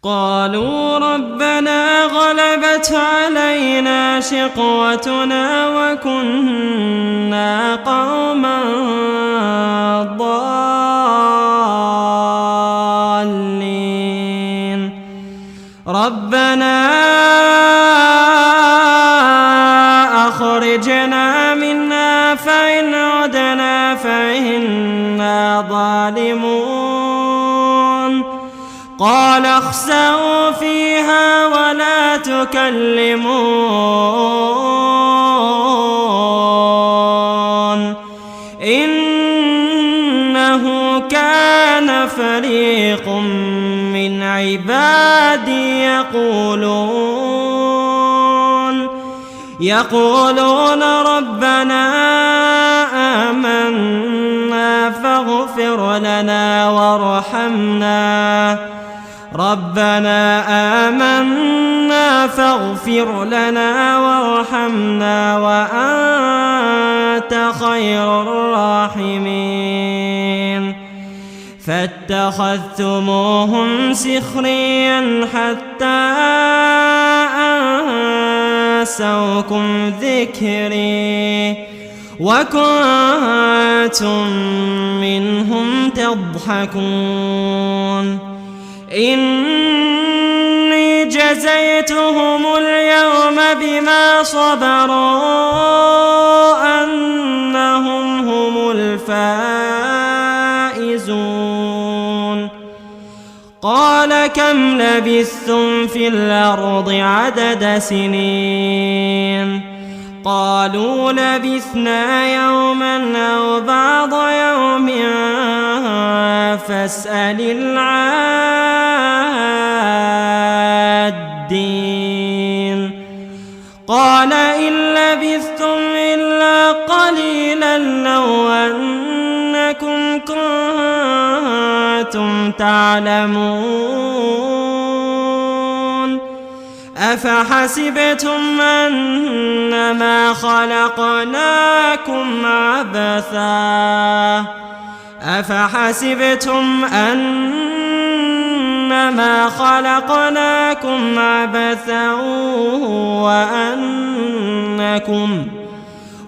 قالوا ربنا غلبت علينا شقوتنا وكنا قوما ضالين ربنا أخرجنا منها فإن عدنا فإنا ظالمون قال اخسئوا فيها ولا تكلمون إنه كان فريق من عبادي يقولون ربنا آمنا فاغفر لنا وارحمنا وأنت خير الراحمين فاتخذتموهم سخريا حتى أنسوكم ذكري وكنتم منهم تضحكون إني جزيتهم اليوم بما صبروا أنهم هم الفائزون قال كم لبثتم في الأرض عدد سنين قالوا لبثنا يوما أو بعض يوم فاسأل العادين قال إن لبثتم إلا قليلا لو أنكم كنتم تعلمون أفحسبتم أنما خلقناكم عبثا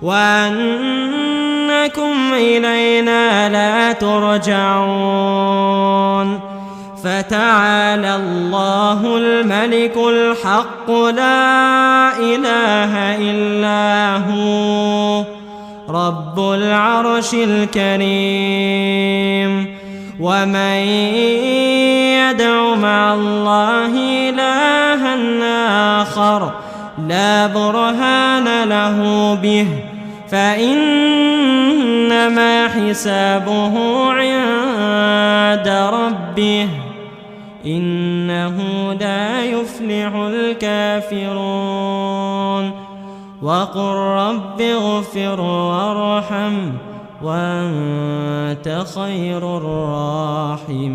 وأنكم إلينا لا ترجعون فتعالى الله الملك الحق لا إله إلا هو رب العرش الكريم ومن يدع مع الله إلها آخر لا برهان له به فإنما حسابه عند ربه إنه لا يفلح الكافرون وقل رب اغفر وارحم وأنت خير الراحمين